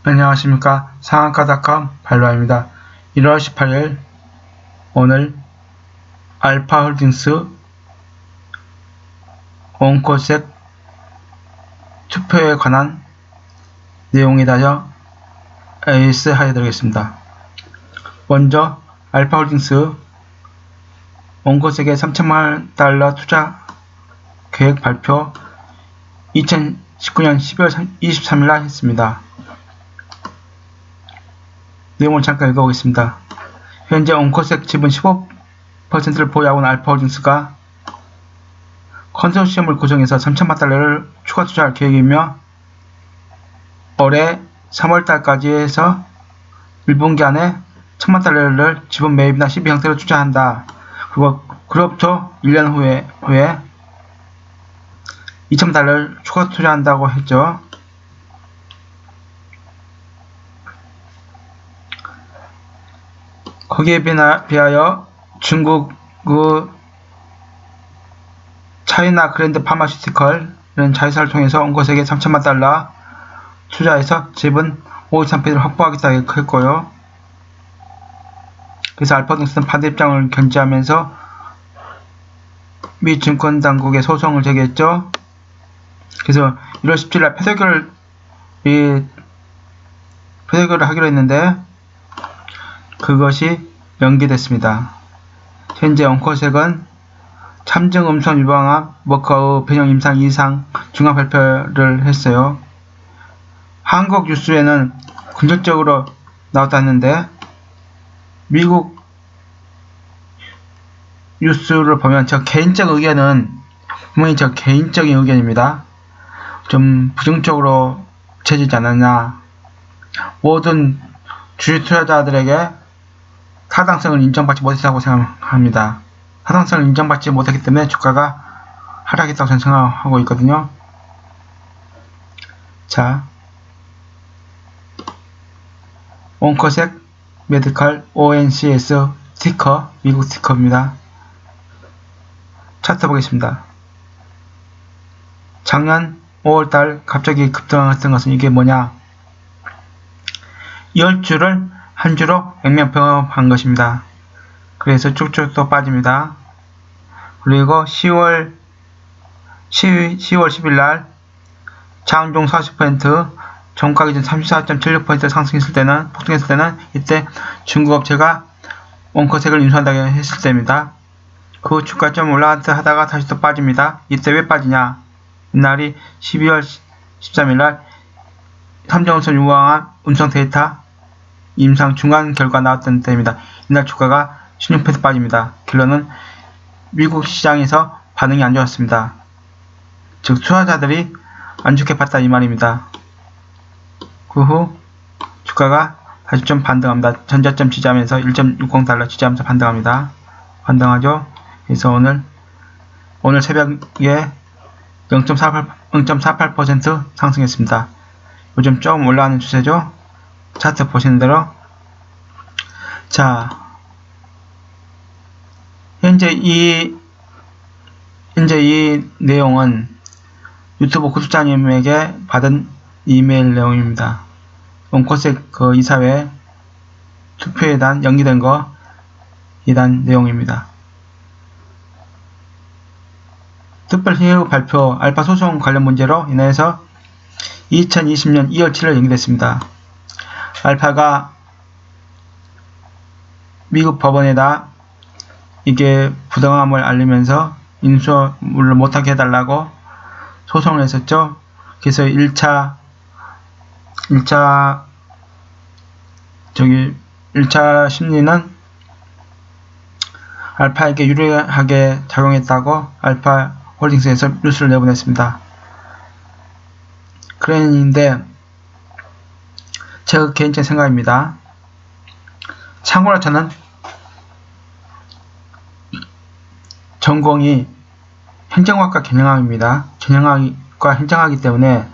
안녕하십니까. 상한가닷컴 발로아입니다. 1월 18일 오늘 알파홀딩스 온코색 투표에 관한 내용에 대하여 AS 하여드리겠습니다. 먼저 알파홀딩스 온코색의 3천만 달러 투자 계획 발표 2019년 12월 23일 날 했습니다. 내용을 잠깐 읽어보겠습니다. 현재 온코색 지분 15%를 보유하고 있는 알파홀딩스가 컨소시엄을 구성해서 3천만 달러를 추가 투자할 계획이며 올해 3월달까지 해서 1분기 안에 1천만 달러를 지분 매입이나 시비 형태로 투자한다. 그리고 그로부터 1년 후에 2천만 달러를 추가 투자한다고 했죠. 거기에 비하여 중국 차이나 그랜드 파마시티컬은 자회사를 통해서 온코색에 3천만 달러 투자해서 지분 53%를 확보하겠다고 했고요. 그래서 알파홀딩스는 반대 입장을 견지하면서 미 증권당국에 소송을 제기했죠. 그래서 1월 17일 표결을 하기로 했는데 그것이 연기됐습니다. 현재 온코색은 참증 음성 유방암 워커의 변형 임상 이상 중간 발표를 했어요. 한국 뉴스에는 긍정적으로 나왔다는데 미국 뉴스를 보면 저 개인적 의견은 분명히 저 개인적인 의견입니다. 좀 부정적으로 채지지 않았나. 모든 주식 투자자들에게 타당성을 인정받지 못했다고 생각합니다. 타당성을 인정받지 못했기 때문에 주가가 하락했다고 저는 생각하고 있거든요. 자, 온코색 메디컬 ONCS 티커, 미국 티커입니다. 차트 보겠습니다. 작년 5월달 갑자기 급등했던 것은 이게 뭐냐? 10주를 한 주로 맹명평합한 것입니다. 그래서 쭉쭉 또 빠집니다. 그리고 10월 10일 날 장중 40%, 종가 기준 34.76% 상승했을 때는, 폭등했을 때는 이때 중국 업체가 온코색을 인수한다고 했을 때입니다. 그 주가 좀 올라갔다 하다가 다시 또 빠집니다. 이때 왜 빠지냐? 이날이 12월 13일 날 삼성음성 유방암 음성 데이터 임상 중간 결과 나왔던 때입니다. 이날 주가가 16% 빠집니다. 결론은 미국 시장에서 반응이 안 좋았습니다. 즉 투자자들이 안 좋게 봤다 이 말입니다. 그 후 주가가 다시 좀 반등합니다. 전저점 지지하면서 1.60달러 지지하면서 반등합니다. 반등하죠. 그래서 오늘 새벽에 0.48% 상승했습니다. 요즘 조금 올라가는 추세죠. 차트 보시는 대로. 자, 현재 이 내용은 유튜브 구독자님에게 받은 이메일 내용입니다. 온코색 그 이사회 투표에 대한 연기된 거에 대한 내용입니다. 특별회의 발표 알파 소송 관련 문제로 인해서 2020년 2월 7일 연기됐습니다. 알파가 미국 법원에다 이게 부당함을 알리면서 인수를 못하게 해달라고 소송을 했었죠. 그래서 1차 심리는 알파에게 유리하게 작용했다고 알파 홀딩스에서 뉴스를 내보냈습니다. 그랬는데 제 개인적인 생각입니다. 참고로 저는 전공이 행정학과 경영학입니다. 경영학과 행정학이기 때문에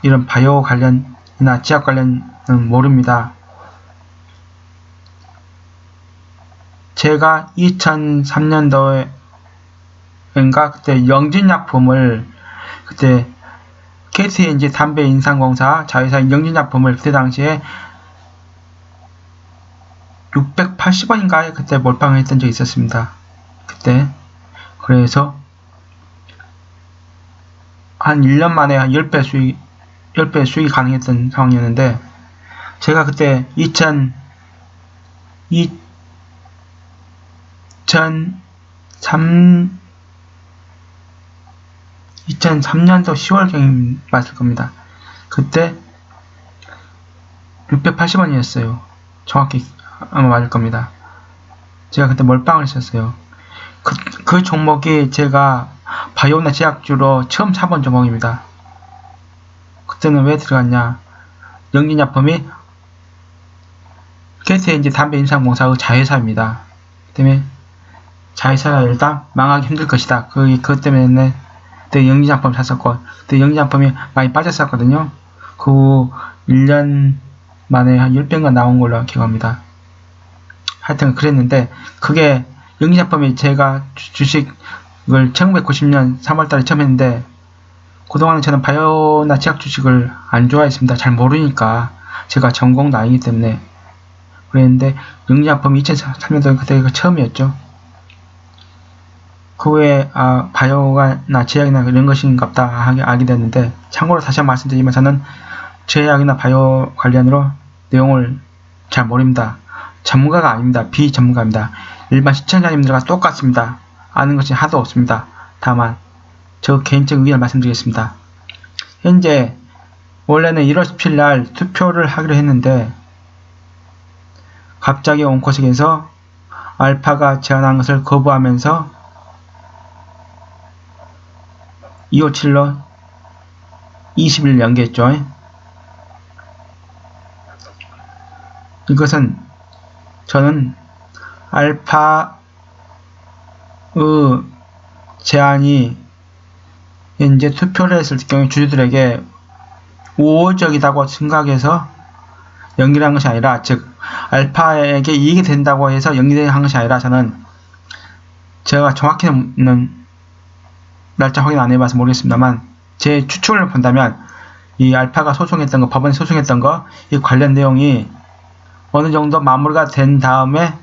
이런 바이오 관련이나 지학 관련은 모릅니다. 제가 2003년도에 그때 영진약품을 그때 KTNG 담배인상공사 자회사인 영진약품을 그때 당시에 680원인가에 그때 몰빵을 했던 적이 있었습니다. 그때 그래서 한 1년 만에 한 10배 수익이 가능했던 상황이었는데, 제가 그때 2003년도 10월경이 맞을 겁니다. 그때 680원이었어요. 정확히 아마 맞을 겁니다. 제가 그때 몰빵을 했었어요. 그 종목이 제가 바이오나 제약주로 처음 사본 종목입니다. 그때는 왜 들어갔냐? 영진약품이 KTNG 담배인상공사의 자회사입니다. 그 때문에 자회사가 일단 망하기 힘들 것이다. 그것 때문에 그때 영진약품 샀었고, 그때 영진약품이 많이 빠졌었거든요. 그 후 1년 만에 한 10배가 나온 걸로 기억합니다. 하여튼 그랬는데, 그게 영진약품이 제가 주식을 1990년 3월달에 처음 했는데, 그동안은 저는 바이오나 제약 주식을 안 좋아했습니다. 잘 모르니까. 제가 전공도 아니기 때문에 그랬는데, 영진약품이 2003년도에 그때가 처음이었죠. 그 후에 바이오나 제약이나 이런 것인갑다 알게 됐는데, 참고로 다시 한번 말씀드리면 저는 제약이나 바이오 관련으로 내용을 잘 모릅니다. 전문가가 아닙니다. 비전문가입니다. 일반 시청자님들과 똑같습니다. 아는 것이 하도 없습니다. 다만 저 개인적 의견을 말씀드리겠습니다. 현재 원래는 1월 17일 날 투표를 하기로 했는데, 갑자기 온코식에서 알파가 제안한 것을 거부하면서 257로 20일 연기했죠. 이것은 저는 알파의 제안이 현재 투표를 했을 경우 주주들에게 우호적이라고 생각해서 연기를 한 것이 아니라, 즉 알파에게 이익이 된다고 해서 연기를 한 것이 아니라, 저는 제가 정확히는 날짜 확인 안 해봐서 모르겠습니다만, 제 추측을 본다면 이 알파가 소송했던 거, 법원에 소송했던 거, 이 관련 내용이 어느 정도 마무리가 된 다음에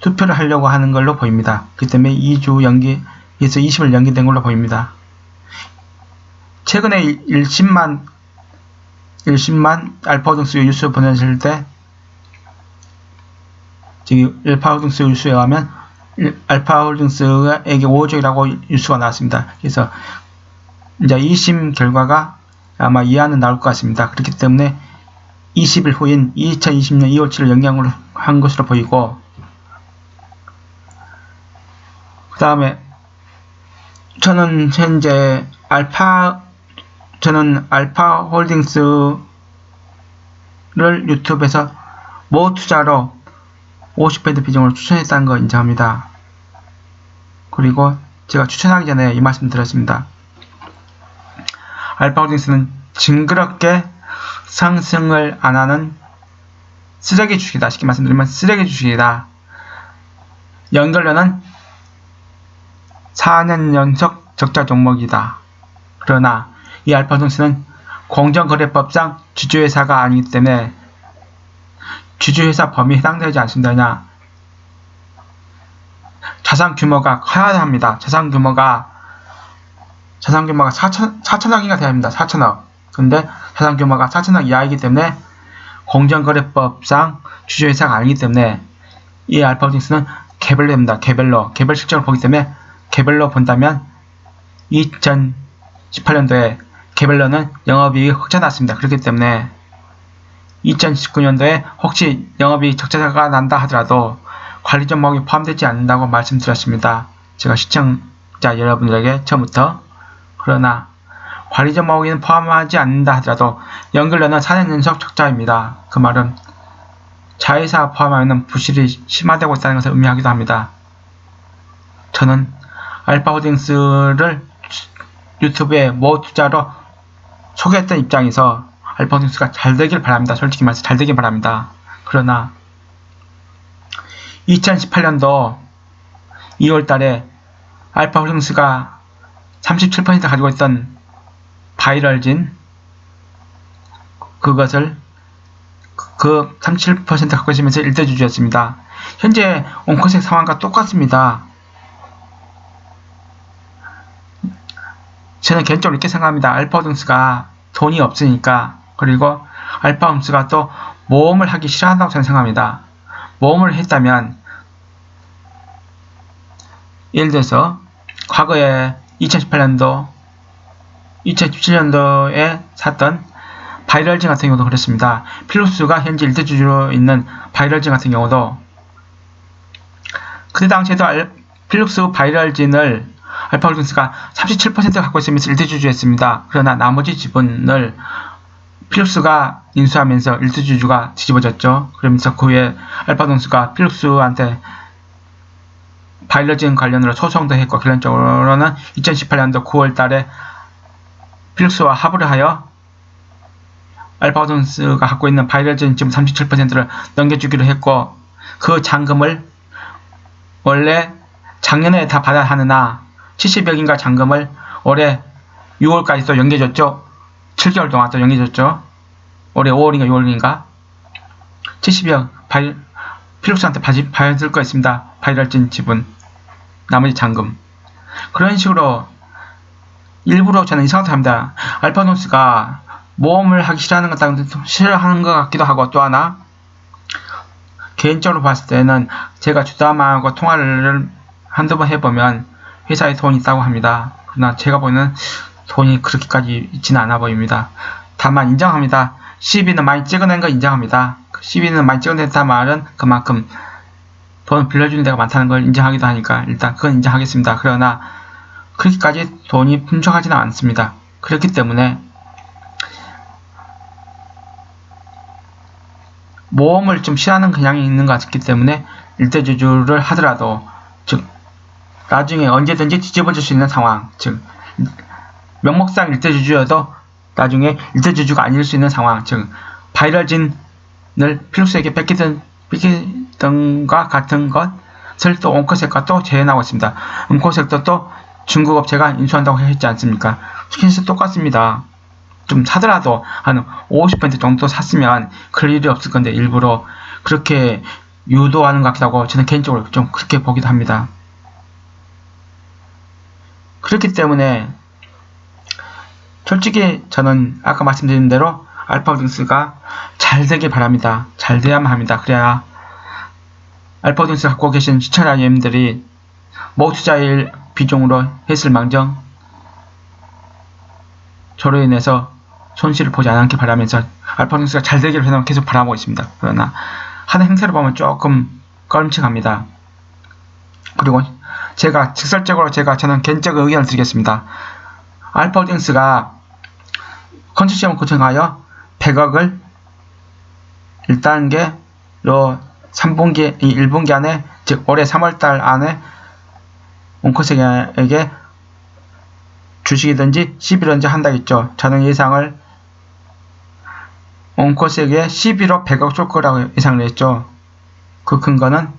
투표를 하려고 하는 걸로 보입니다. 그 때문에 2주 연기에서 20일 연기된 걸로 보입니다. 최근에 1심만 알파홀딩스 뉴스 보냈을 때, 지금 알파홀딩스 뉴스에 가면 알파홀딩스에게 우호적이라고 뉴스가 나왔습니다. 그래서 이제 2심 결과가 아마 이하는 나올 것 같습니다. 그렇기 때문에 20일 후인 2020년 2월 7일 연기를 한 것으로 보이고, 그 다음에 저는 현재 알파홀딩스를 유튜브에서 모투자로 50% 비중으로 추천했다는 거 인정합니다. 그리고 제가 추천하기 전에 이 말씀 드렸습니다. 알파홀딩스는 징그럽게 상승을 안 하는 쓰레기 주식이다. 쉽게 말씀드리면 쓰레기 주식이다. 연결료는 4년 연속 적자 종목이다. 그러나 이 알파홀딩스는 공정거래법상 주주회사가 아니기 때문에 주주회사 범위에 해당되지 않습니다. 그냥 자산 규모가 커야 합니다. 자산 규모가 4천억인가 돼야 합니다. 4천억. 근데 자산 규모가 4천억 이하이기 때문에 공정거래법상 주주회사가 아니기 때문에 이 알파홀딩스는 개별로입니다. 개별 실적을 보기 때문에 개별로 본다면 2018년도에 개별로는 영업이익이 흑자 났습니다. 그렇기 때문에 2019년도에 혹시 영업이익 적자가 난다 하더라도 관리 종목이 포함되지 않는다고 말씀드렸습니다. 제가 시청자 여러분들에게 처음부터. 그러나 관리 종목에는 포함하지 않는다 하더라도 연결료는 4년 연속 적자입니다. 그 말은 자회사 포함하면 부실이 심화되고 있다는 것을 의미하기도 합니다. 저는 알파홀딩스를 유튜브에 모투자로 소개했던 입장에서 알파홀딩스가 잘 되길 바랍니다. 솔직히 말해서 잘 되길 바랍니다. 그러나 2018년도 2월달에 알파홀딩스가 37% 가지고 있던 바이럴진 그것을 그 37% 갖고 있으면서 1대주주였습니다. 현재 온코색 상황과 똑같습니다. 저는 개인적으로 이렇게 생각합니다. 알파호ldings 돈이 없으니까, 그리고 알파홈스가 또 모험을 하기 싫어한다고 저는 생각합니다. 모험을 했다면, 예를 들어서 과거에 2018년도, 2017년도에 샀던 바이럴진 같은 경우도 그렇습니다. 필립스가 현재 1대주주로 있는 바이럴진 같은 경우도 그때 당시에도 필립스 바이럴진을 알파홀딩스가 37% 갖고 있으면서 1대주주였습니다. 그러나 나머지 지분을 필립스가 인수하면서 1대주주가 뒤집어졌죠. 그러면서 그 후에 알파홀딩스가 필립스한테 바이럴진 관련으로 소송도 했고, 결론적으로는 2018년도 9월 달에 필립스와 합의를 하여 알파홀딩스가 갖고 있는 바이럴진 지분 37%를 넘겨주기로 했고, 그 잔금을 원래 작년에 다 받아야 하느나 70억인가 잔금을 올해 6월까지 또 연계줬죠. 7개월 동안 또 연계줬죠. 올해 5월인가 6월인가 70억 필립스한테 받을 거 있습니다. 바이럴진 지분, 나머지 잔금. 그런 식으로 일부러 저는 이상하게 합니다. 알파홀딩스가 모험을 하기 싫어하는 것 같기도 하고, 또 하나 개인적으로 봤을 때는 제가 주담하고 통화를 한두 번 해보면 회사에 돈이 있다고 합니다. 그러나 제가 보는 돈이 그렇게까지 있지는 않아 보입니다. 다만 인정합니다. CB는 많이 찍어낸 거 인정합니다. CB는 많이 찍어냈다는 말은 그만큼 돈 빌려주는 데가 많다는 걸 인정하기도 하니까 일단 그건 인정하겠습니다. 그러나 그렇게까지 돈이 풍족하지는 않습니다. 그렇기 때문에 모험을 좀 싫어하는 경향이 있는 것 같기 때문에 1대주주를 하더라도, 즉 나중에 언제든지 뒤집어질 수 있는 상황, 즉 명목상 1대주주여도 나중에 1대주주가 아닐 수 있는 상황, 즉 바이럴진을 필립스에게 뺏기던가 같은 것을 또 온코색과 또 재현하고 있습니다. 온코색도 또 중국 업체가 인수한다고 했지 않습니까? 스킨스 똑같습니다. 좀 사더라도 한 50% 정도 샀으면 그럴 일이 없을 건데 일부러 그렇게 유도하는 것 같기도 하고, 저는 개인적으로 좀 그렇게 보기도 합니다. 그렇기 때문에 솔직히 저는 아까 말씀드린 대로 알파홀딩스가 잘 되길 바랍니다. 잘 돼야만 합니다. 그래야 알파홀딩스 갖고 계신 시청자님들이 모투자일 비중으로 했을 망정 저로 인해서 손실을 보지 않게 바라면서 알파홀딩스가 잘 되기를 계속 바라고 있습니다. 그러나 하는 행세를 보면 조금 꺼림칙합니다. 그리고 제가 직설적으로 저는 개인적 의견을 드리겠습니다. 알파홀딩스가 컨sortium을 구성하여 100억을 1단계로 3분기, 1분기 안에, 즉 올해 3월달 안에 온코색에게 주식이든지 시비든지 한다겠죠. 저는 예상을 온코색에 시비로 100억 쏠 거라고 예상을 했죠. 그 근거는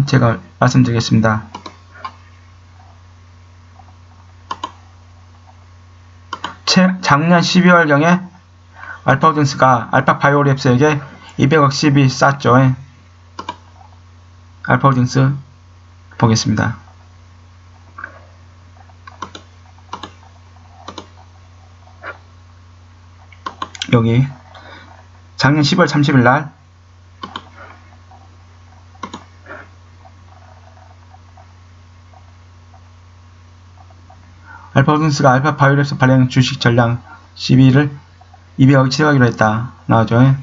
제가 말씀드리겠습니다. 작년 12월경에 알파홀딩스가 알파바이오랩스에게 200억 시비 쌌죠. 알파홀딩스 보겠습니다. 여기 작년 10월 30일 날 알파홀딩스가 알파바이오랩스 발행 주식 전량 시비를 200억 치러가기로 했다. 나오죠.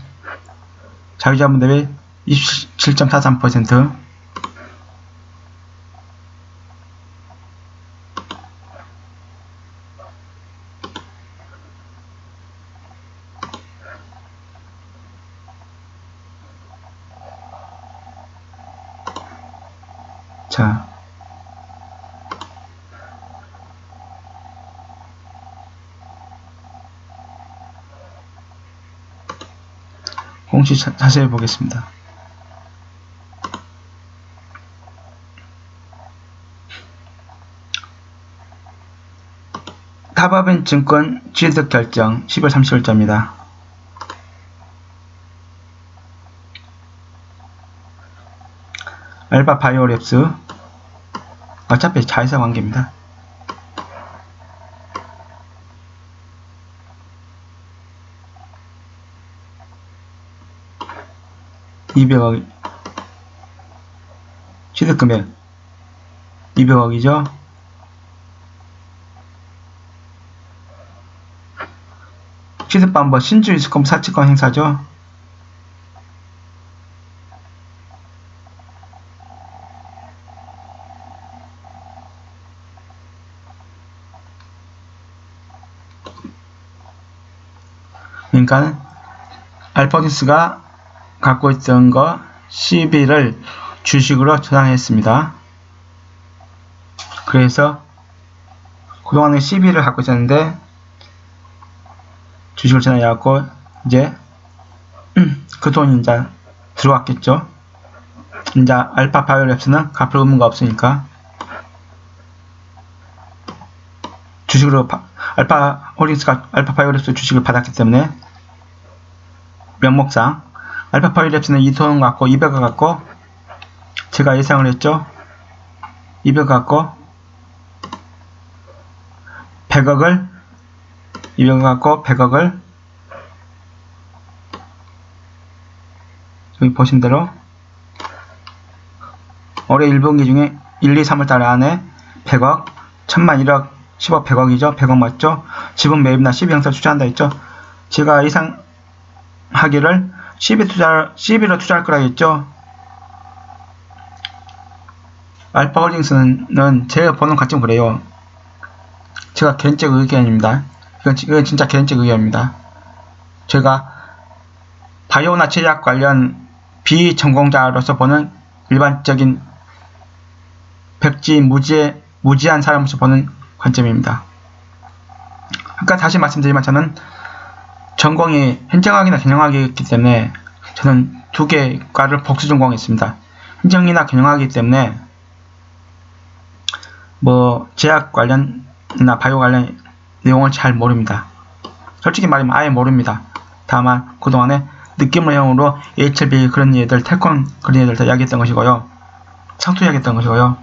자유자본 대비 27.43%. 자, 공시 자세히 보겠습니다. 타법인증권 취득 결정 10월 30일자입니다. 알파 바이오랩스 어차피 자회사 관계입니다. $200억 취득금액 200억이죠. 취득방법 신주 이수권 사채권 행사죠. 그러니까 알파고니스가 갖고 있던 거 12를 주식으로 전환했습니다. 그래서 그동안에 12를 갖고 있었는데 주식을 전환해갖고 이제 그 돈이 이제 들어왔겠죠. 이제 알파 바이오랩스는 갚을 의무가 없으니까 주식으로 알파 홀딩스가 알파 바이오랩스 주식을 받았기 때문에 명목상 알파 바이오랩스는 이 돈 갖고 200억 갖고 제가 예상을 했죠. 200억 갖고 100억을 200억 갖고 100억을 여기 보신 대로 올해 1분기 중에 1, 2, 3월 달 안에 100억, 1000만, 1억, 10억, 100억이죠. 100억 맞죠? 지분 매입이나 12형사 투자한다 했죠. 제가 예상하기를 12로 투자할 거라 했죠. 알파홀딩스는 제가 보는 관점 그래요. 제가 개인적 의견입니다. 이건 진짜 개인적 의견입니다. 제가 바이오나 제약 관련 비전공자로서 보는 일반적인 백지 무지한 사람으로서 보는 관점입니다. 아까 다시 말씀드리지만 저는 전공이 행정학이나 경영학이기 때문에 저는 두 개 과를 복수 전공했습니다. 행정이나 경영학이기 때문에 뭐 제약 관련이나 바이오 관련 내용을 잘 모릅니다. 솔직히 말하면 아예 모릅니다. 다만 그동안에 느낌형으로 HLB 그런 얘들, 텔콘 그런 얘들 다 이야기했던 것이고요. 상투 이야기했던 것이고요.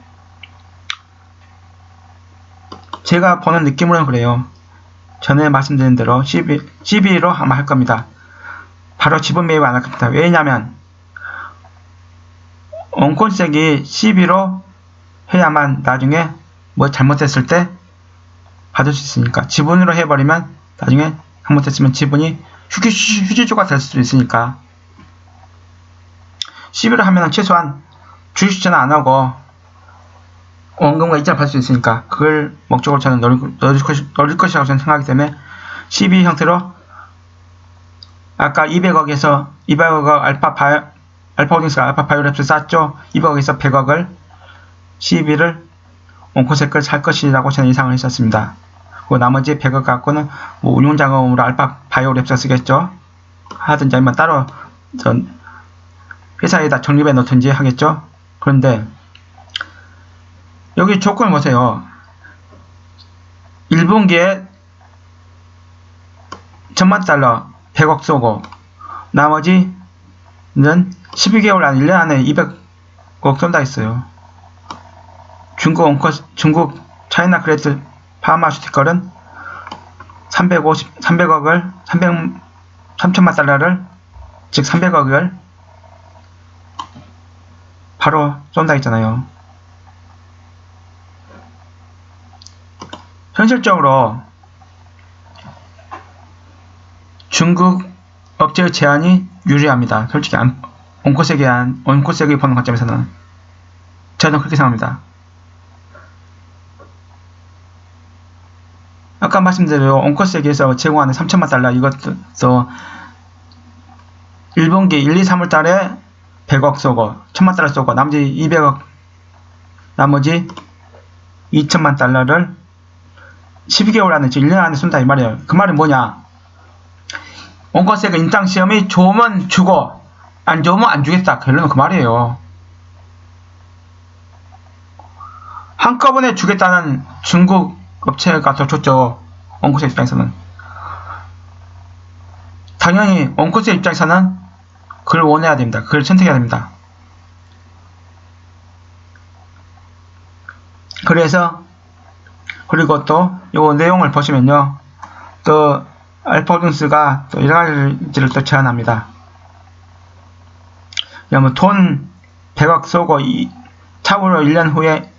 제가 보는 느낌으로는 그래요. 전에 말씀드린 대로 12로 아마 할 겁니다. 바로 지분 매입 안 할 겁니다. 왜냐면 온콘색이 12로 해야만 나중에 뭐 잘못했을 때 받을 수 있으니까. 지분으로 해버리면 나중에 잘못했으면 지분이 휴지조가 될 수도 있으니까 12로 하면 최소한 주식 전환 안 하고 원금과 이자를 받을 수 있으니까 그걸 목적으로 저는 넣을 것이라고 저는 생각하기 때문에 12 형태로 아까 200억에서 200억 알파홀딩스가 알파 바이오랩스 쌌죠. 200억에서 100억을 12를 온코색을 살 것이라고 저는 예상을 했었습니다. 그리고 나머지 100억 갖고는 뭐 운용자금으로 알파 바이오랩스 쓰겠죠. 하든지 아니면 따로 회사에다 적립해 놓든지 하겠죠. 그런데 여기 조건을 보세요. 1분기에 1000만 달러 100억 쏘고 나머지는 12개월 안 1년 안에 200억 쏜다 했어요. 중국 차이나 그레이트 파마슈티컬은 300억을 3천만 달러를 즉 300억을 바로 쏜다 했잖아요. 현실적으로 중국 업체의 제한이 유리합니다. 솔직히 온코색이 보는 관점에서는 저는 그렇게 생각합니다. 아까 말씀드린 온코색에서 제공하는 3천만 달러 이것도 1분기 1, 2, 3월 달에 100억 쏘고 1000만 달러 쏘고 나머지 200억 나머지 2천만 달러를 12개월 안에 1년 안에 쏜다 이 말이에요. 그 말은 뭐냐? 온코색은 인당시험이 좋으면 주고 안 좋으면 안 주겠다. 결론은 그 말이에요. 한꺼번에 주겠다는 중국 업체가 더 좋죠. 원코스의 입장에서는. 당연히 원코스의 입장에서는 그걸 원해야 됩니다. 그걸 선택해야 됩니다. 그래서 그리고 또 요 내용을 보시면요, 또 알파홀딩스가 또 여러 가지를 또 제안합니다. 뭐 돈 100억 쏘고 차후로 1년 후에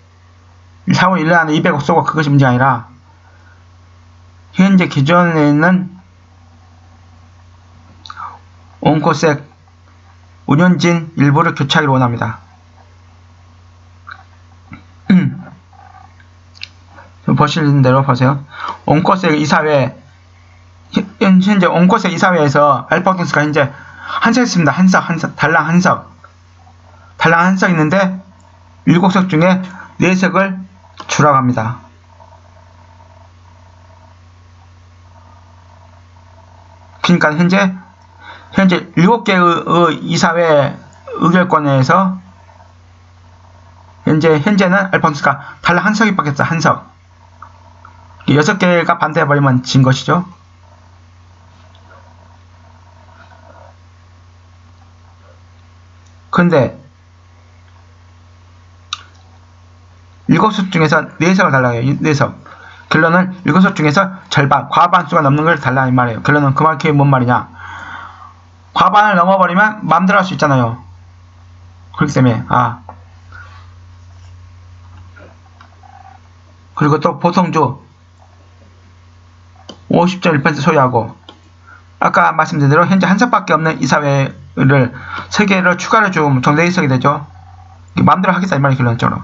차후 1년 안에 200억 쏘고 그것이 문제가 아니라 현재 기존에는 온코색 운영진 일부를 교체하기를 원합니다. 보시는 대로 보세요. 온코색 이사회, 현재 온코색 이사회에서 알파홀딩스가 현재 한석 있습니다. 한석, 달랑 한석 있는데 7석 중에 4석을 주라고 합니다. 그러니까 현재 7개의 이사회 의결권에서 현재는 알파홀딩스가 달랑 한석이 받겠어. 한석. 6개가 반대해버리면 진 것이죠. 그런데 7석 중에서 4석을 달라고 해요. 4석. 결론은 7석 중에서 절반, 과반수가 넘는 걸 달라 이 말이에요. 결론은 그 말이 뭔 말이냐. 과반을 넘어버리면 마음대로 할 수 있잖아요. 그렇기 때문에 그리고 또 보통주 50.1% 소유하고, 아까 말씀드린 대로 현재 한석밖에 없는 이사회를 3개를 추가로 주면 총 4석이 되죠. 마음대로 하겠다 이 말이 결론적으로.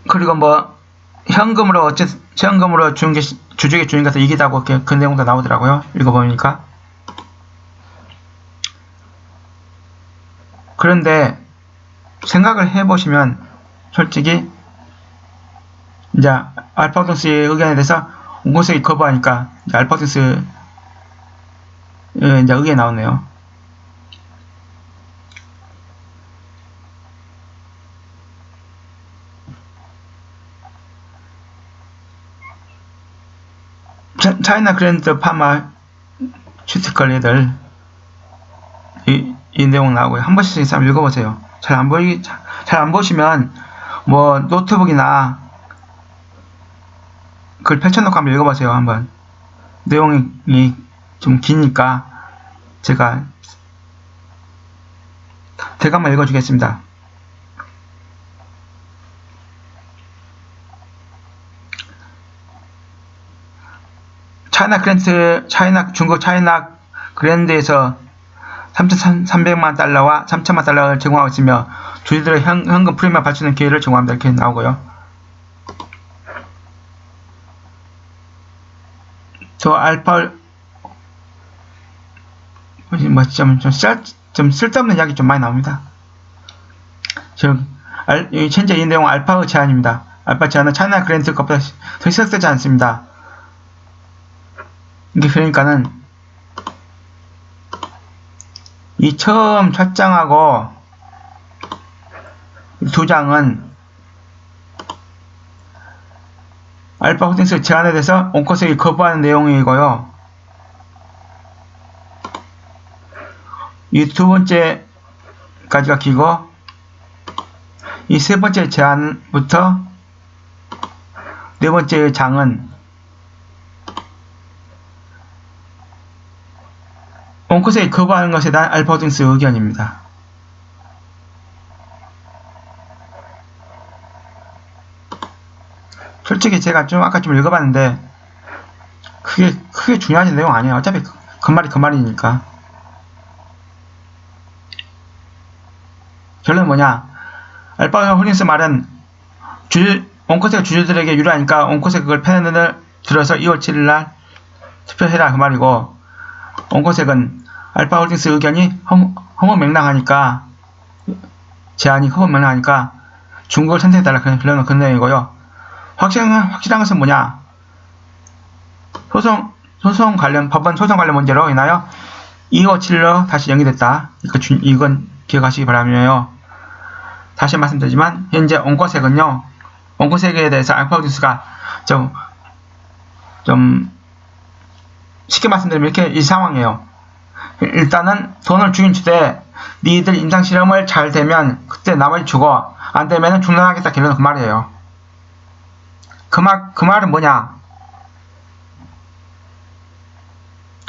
그리고 뭐 현금으로 준 게 주주에게 주는 것도 이기다고 그 내용도 나오더라고요. 읽어보니까. 그런데 생각을 해보시면 솔직히 이제 알파홀딩스의 의견에 대해서 온코색이 거부하니까 이제 알파홀딩스 이제 의견이 나오네요. 차이나 그랜드 파마슈티컬 애들 이 내용 나오고요. 한 번씩 한번 읽어보세요. 잘 안 보시면 뭐 노트북이나 그걸 펼쳐놓고 한번 읽어보세요. 한번. 내용이 좀 기니까 제가 한번 읽어주겠습니다. 중국 차이나 그랜드에서 3,300만 달러와 3,000만 달러를 제공하고 있으며 주주들의 현금 프리미엄 발주는 기회를 제공합니다. 이렇게 나오고요. 또 좀 쓸데없는 이야기 좀 많이 나옵니다. 현재 이 내용은 알파의 제안입니다. 알파 제안은 차이나 그랜드 것보다 더 시작되지 않습니다. 이게 그러니까는 이 처음 첫 장하고 2장은 알파홀딩스 제안에 대해서 온코색이 거부하는 내용이고요. 이 2번째까지가 기고, 이 3번째 제안부터 4번째 장은 온코색이 거부하는 것에 대한 알파홀딩스 의견입니다. 솔직히 제가 아까 좀 읽어봤는데 크게 중요한 내용 아니에요. 어차피 그 말이니까. 결론은 뭐냐? 알파홀딩스 말은 온코색 주주들에게 유리하니까 온코색 그걸 펜을 들어서 2월 7일날 투표해라 그 말이고, 온코색은 알파홀딩스 의견이 허무맹랑하니까, 제안이 허무맹랑하니까 중국을 선택해달라 그런 결론은 그 내용이고요. 확실한 것은 뭐냐? 법원 소송 관련 문제로 인하여 257로 다시 연기됐다. 이건 기억하시기 바라며요. 다시 말씀드리지만 현재 온코색은요, 원코세계에 대해서 알파고니스가 좀 쉽게 말씀드리면 이렇게 이 상황이에요. 일단은 돈을 주긴 주되 니들 임상실험을 잘 되면 그때 나머지 주고 안 되면은 중단하겠다 결론은 그 말이에요. 그 말은 뭐냐?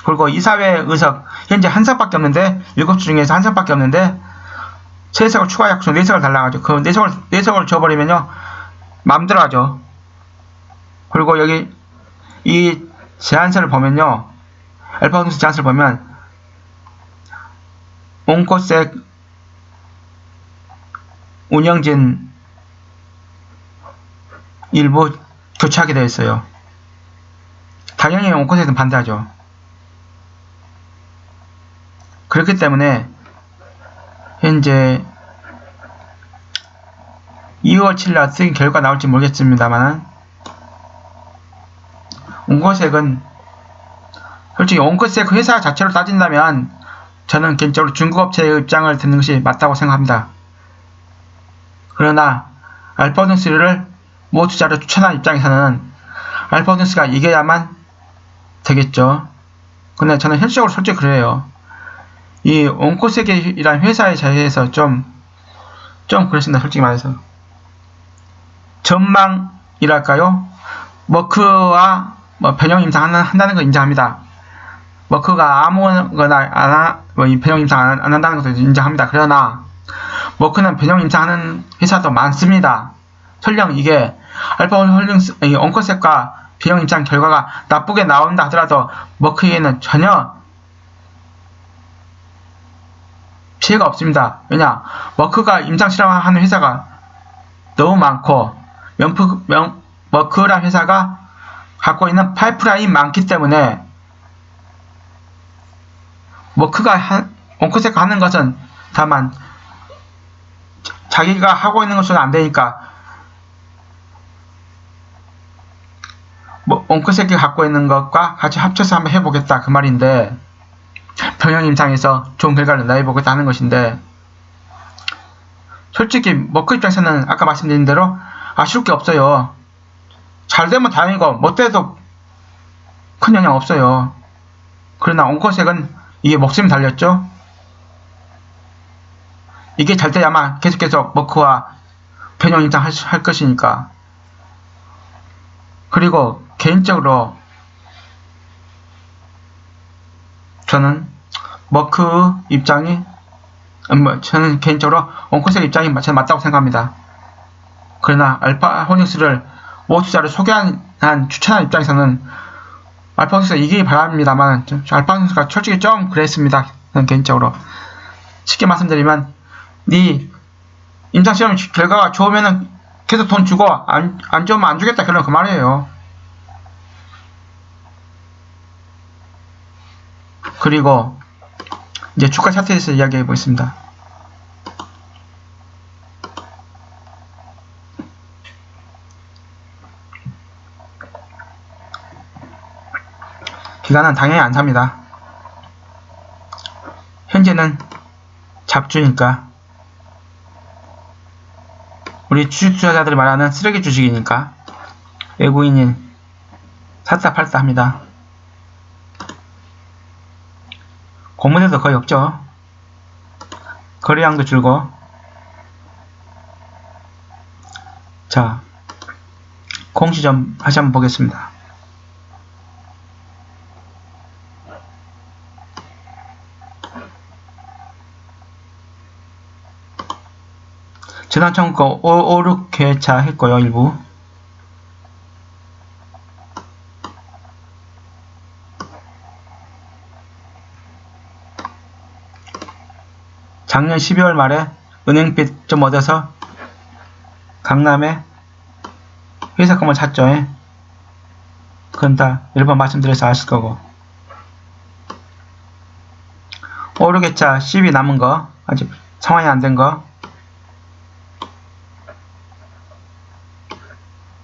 그리고 이사회 의석 현재 한 석밖에 없는데 7주 중에서 한 석밖에 없는데 3석을 추가 약속 4석을 달라가지고 그 4석을 줘버리면요 맘대로 하죠. 그리고 여기 이 제안서를 보면요 알파고니스 제안서를 보면 온코색 운영진 일부 교체하게 되어 있어요. 당연히 온코색은 반대하죠. 그렇기 때문에 현재 2월 7일 승인 결과 나올지 모르겠습니다만 온코색은 솔직히 온코색 회사 자체로 따진다면 저는 개인적으로 중국업체의 입장을 듣는 것이 맞다고 생각합니다. 그러나 알파고니스를 모투자로 추천한 입장에서는 알파고니스가 이겨야만 되겠죠. 근데 저는 현실적으로 솔직히 그래요. 이 온코색이라는 회사에 대해서 좀 그렇습니다. 솔직히 말해서 전망이랄까요? 머크와 변형 임상한다는 거 인정합니다. 머크가 아무거나 변형 임상 안 한다는 것도 인정합니다. 그러나 머크는 변형 임상하는 회사도 많습니다. 설령 이게 알파고니스 온코색과 변형 임상 결과가 나쁘게 나온다 하더라도 머크에는 전혀 피해가 없습니다. 왜냐? 머크가 임상 실험하는 회사가 너무 많고 머크란 회사가 갖고 있는 파이프라인이 많기 때문에 머크가 온코색과 하는 것은 다만 자기가 하고 있는 것은 안 되니까 온코색이 갖고 있는 것과 같이 합쳐서 한번 해보겠다 그 말인데 병영 임상에서 좋은 결과를 내보겠다 하는 것인데 솔직히 머크 입장에서는 아까 말씀드린 대로 아쉬울 게 없어요. 잘 되면 다행이고 못 돼도 큰 영향 없어요. 그러나 온코색은 이게 목숨이 달렸죠. 이게 잘 돼야만 계속해서 머크와 변형 임상 할 것이니까. 그리고 개인적으로 저는 머크 입장이 저는 개인적으로 온코색 입장이 맞다고 생각합니다. 그러나 알파고니스를 모투자를 소개한 추천한 입장에서는 알파고니스가 이기기 바랍니다만 알파고니스가 솔직히 좀 그랬습니다. 저는 개인적으로 쉽게 말씀드리면 네 임상시험 결과가 좋으면은 계속 돈 주고 안 좋으면 안 주겠다 결론 그 말이에요. 그리고 이제 주가 차트에 대해서 이야기해 보겠습니다. 기관은 당연히 안 삽니다. 현재는 잡주니까 우리 주식 투자자들이 말하는 쓰레기 주식이니까 외국인이 샀다 팔다 합니다. 공모대도 거의 없죠. 거래량도 줄고. 자, 공시점 다시 한번 보겠습니다. 지난 청구 5,6회차 했고요. 일부 작년 12월 말에 은행빚 좀 얻어서 강남에 회사 건물 샀죠. 그건 다 여러 번 말씀드려서 아실 거고 5,6회차 10이 남은 거 아직 상환이 안 된 거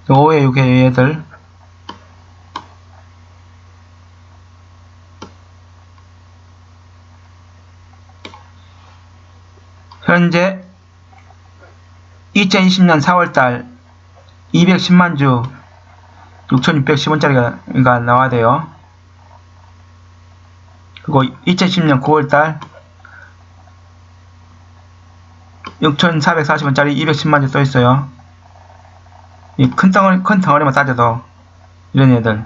5회 6회 얘들 현재 2020년 4월달 210만 주 6,610원짜리가 나와야 돼요. 그리고 2010년 9월달 6,440원짜리 210만 주 써있어요. 이 큰 덩어리만 따져도 이런 애들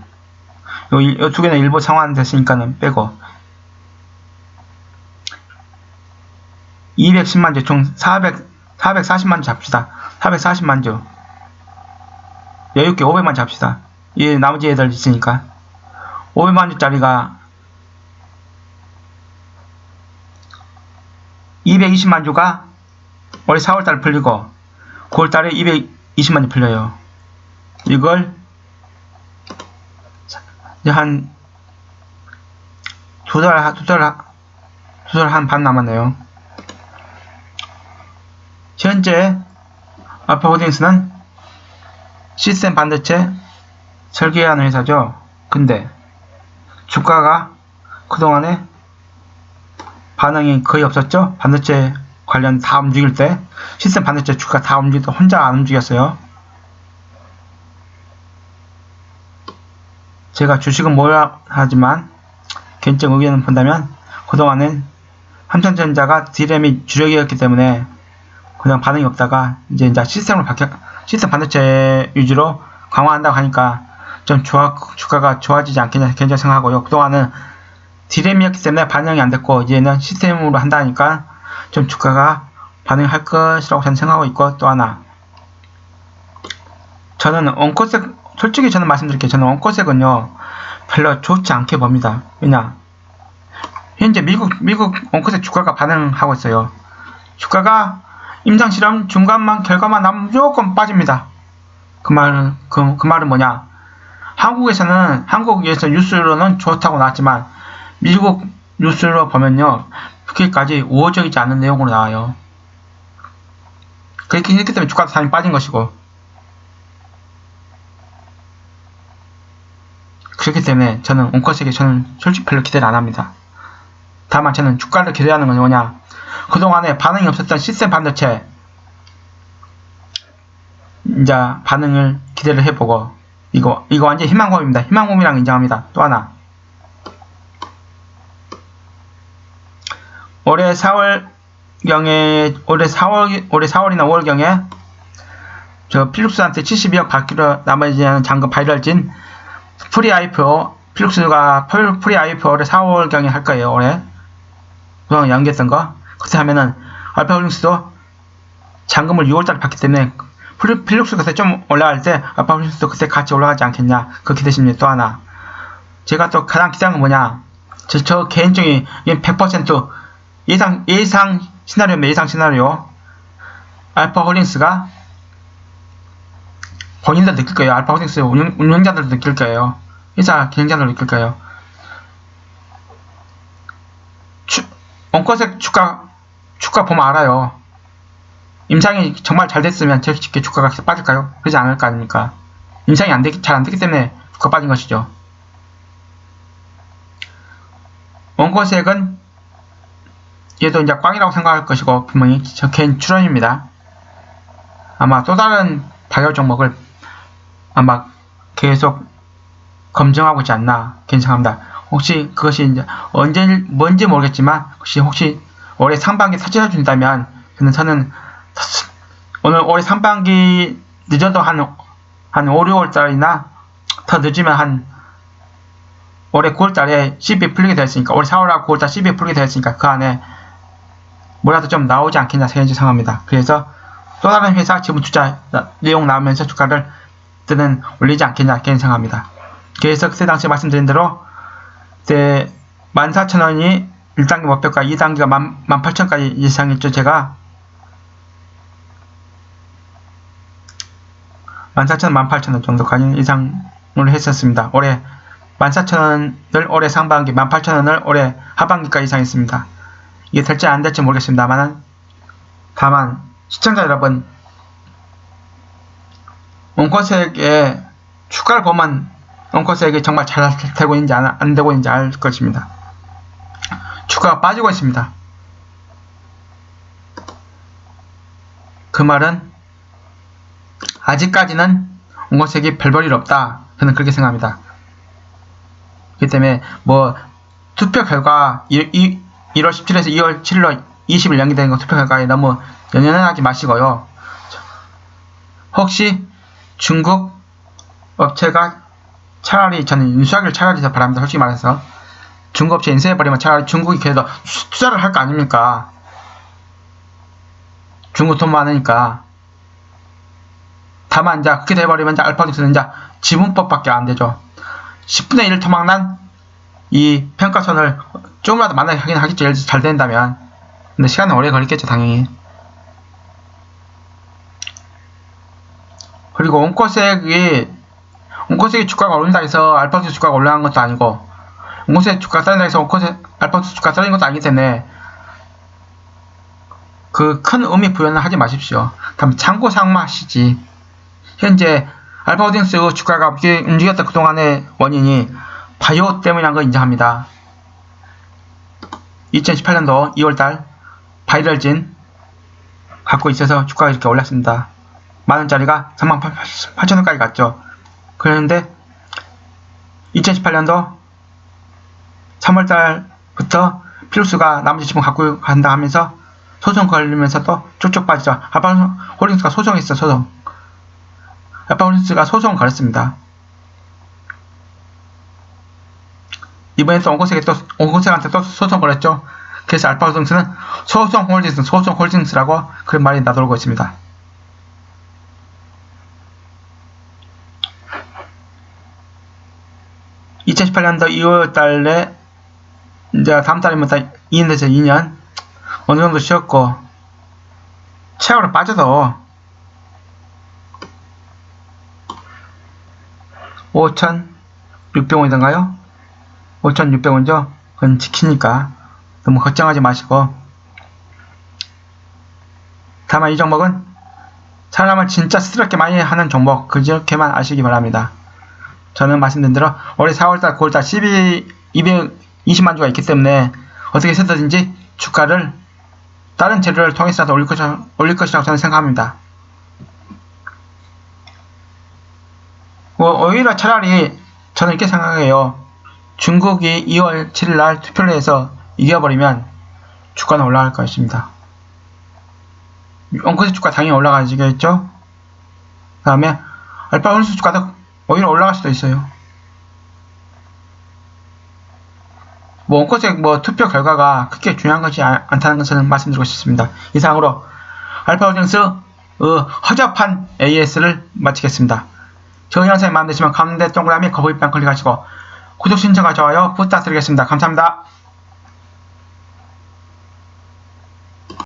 요 두 개는 일부 상환 됐으니까는 빼고 210만 주 총 440만 주 잡시다. 440만 주 여유있게 500만 잡시다. 이 나머지 애들 있으니까 500만 주짜리가 220만 주가 올해 4월달 풀리고 9월달에 220만 주 풀려요. 이걸 이제 한 두 달 한 반 남았네요. 현재 알파호lding스는 시스템 반도체 설계하는 회사죠. 근데 주가가 그동안에 반응이 거의 없었죠. 반도체 관련 다 움직일 때 시스템 반도체 주가 다 움직일 때 혼자 안 움직였어요. 제가 주식은 뭐야 하지만 개인적 의견을 본다면 그동안은 삼성전자가 D램이 주력이었기 때문에 그냥 반응이 없다가 이제 시스템 반도체 위주로 강화한다고 하니까 좀 주가가 좋아지지 않겠냐 개인적으로 생각하고요. 그동안은 D램이었기 때문에 반영이 안 됐고 이제는 시스템으로 한다니까 좀 주가가 반응할 것이라고 저는 생각하고 있고, 또 하나 저는 원코색 솔직히 저는 말씀드릴게요. 저는 원코색은요 별로 좋지 않게 봅니다. 왜냐 현재 미국 원코색 주가가 반응하고 있어요. 주가가 임상실험 중간만 결과만 나면 무조건 빠집니다. 그 말은 뭐냐, 한국에서 뉴스로는 좋다고 나왔지만 미국 뉴스로 보면요 그렇게까지 우호적이지 않은 내용으로 나와요. 그렇게 했기 때문에 주가도 당연히 빠진 것이고, 그렇기 때문에 저는 원코색에 저는 솔직히 별로 기대를 안 합니다. 다만 저는 주가를 기대하는 건 뭐냐, 그동안에 반응이 없었던 시스템 반도체 이제 반응을 기대를 해보고, 이거 완전 희망고문입니다. 희망고문이라고 인정합니다. 또 하나, 올해 4월이나 5월경에 저 필립스한테 72억 받기로 나머지는 잔금 발열진 프리-IPO, 필립스가 프리-IPO를 4월경에 할 거예요. 올해 그동안 연기했던 거. 그때 하면은 알파홀딩스도 잔금을 6월달에 받기 때문에 필립스 그때 좀 올라갈 때 알파홀딩스도 그때 같이 올라가지 않겠냐, 그 기대심이. 또 하나 제가 또 가장 기대한 건 뭐냐, 저 개인적인 100% 예상 시나리오 알파홀딩스가 본인도 느낄 거예요. 알파홀딩스 운영자들도 느낄 거예요. 회사 경영자들도 느낄 거예요. 원코색 주가 보면 알아요. 임상이 정말 잘 됐으면 저렇게 주가가 빠질까요? 그러지 않을 거 아닙니까? 임상이 잘 안 됐기 때문에 주가 빠진 것이죠. 원코색은 얘도 이제 꽝이라고 생각할 것이고, 분명히 저 개인 추론입니다. 아마 또 다른 바이오 종목을 아마 계속 검증하고 있지 않나 개인 생각합니다. 혹시 그것이 이제 뭔지 모르겠지만 혹시 올해 상반기 사진을 준다면 저는 오늘 올해 상반기 늦어도 한 5, 6월달이나 더 늦으면 한 올해 9월달에 CB 풀리게 되었으니까, 올해 4월하고 9월달 CB 풀리게 되었으니까 그 안에 뭐라도 좀 나오지 않겠냐 생각합니다. 그래서 또 다른 회사 지분 투자 내용 나오면서 주가를 뜨는 올리지 않겠냐 개인 생각합니다. 그래서 그때 당시 말씀드린 대로 14,000원이 1단계 목표가 2단계가 18,000원까지 예상했죠. 제가 14,000원, 18,000원 정도까지 예상을 했었습니다. 올해 14,000원을 올해 상반기, 18,000원을 올해 하반기까지 예상했습니다. 이게 될지 안 될지 모르겠습니다만, 다만 시청자 여러분, 원코색의 주가를 보면 원코색이 정말 잘 되고 있는지 안 되고 있는지 알 것입니다. 주가가 빠지고 있습니다. 그 말은 아직까지는 원고색이 별 볼 일 없다. 저는 그렇게 생각합니다. 그렇기 때문에 뭐 투표 결과 1월 17일에서 2월 7일로 20일 연기되는 거 투표 결과에 너무 연연하지 마시고요. 혹시 중국 업체가 차라리 저는 인수하기를 차라리 더 바랍니다. 솔직히 말해서 중국 업체 인수해버리면 차라리 중국이 그래도 투자를 할 거 아닙니까? 중국 돈 많으니까. 다만 이제 그렇게 돼버리면 이제 알파고스는 이제 지분법밖에 안 되죠. 10분의 1 토막난 이 평가선을 조금이라도 만나게 하긴 하겠죠. 잘 된다면. 근데 시간은 오래 걸리겠죠, 당연히. 그리고 원코색이 주가가 오른다 해서 알파고스 주가가 올라간 것도 아니고, 원코색 주가가 떨어진다 해서 알파고스 주가가 떨어진 것도 아니기 때문에 그 큰 의미 부여는 하지 마십시오. 다음 참고 삼으시지. 현재 알파고스 주가가 움직였던 그동안의 원인이 바이오 때문이란 걸 인정합니다. 2018년도 2월달 바이럴진 갖고 있어서 주가가 이렇게 올랐습니다. 만원짜리가 38,000원까지 갔죠. 그런데 2018년도 3월달부터 필수가 나머지 지분 갖고 간다 하면서 소송 걸리면서 또 쭉쭉 빠지죠. 알파홀딩스가 소송했어, 소송. 알파홀딩스가 소송을 걸었습니다. 이번에 또 원고색한테 또 소송 걸었죠. 그래서 알파홀딩스는 소송홀딩스라고 그런 말이 나돌고 있습니다. (2018년도 2월달에) 이제 다음 달이면서 2년 되죠. 2년 어느 정도 쉬었고 최악으로 빠져도 5,600원이던가요? 5,600원이죠? 그건 지키니까 너무 걱정하지 마시고, 다만 이 종목은 사람을 진짜 스트레스 많이 하는 종목, 그렇게만 아시기 바랍니다. 저는 말씀드린 대로 올해 4월달, 9월달 220만 주가 있기 때문에 어떻게 해서든지 주가를 다른 재료를 통해서라도 올릴 것이라고 저는 생각합니다. 오히려 차라리 저는 이렇게 생각해요. 중국이 2월 7일날 투표를 해서 이겨버리면 주가는 올라갈 것입니다. 원코스 주가 당연히 올라가지겠죠. 그 다음에 알파홀딩스 주가도 오히려 올라갈 수도 있어요. 원코스 투표 결과가 그렇게 중요한 것이 않다는 것을 말씀드리고 싶습니다. 이상으로 알파홀딩스 허접한 AS를 마치겠습니다. 저희 영상이 마음에 드시면 가운데 동그라미 거북이빵 클릭하시고 구독 신청과 좋아요 부탁드리겠습니다. 감사합니다.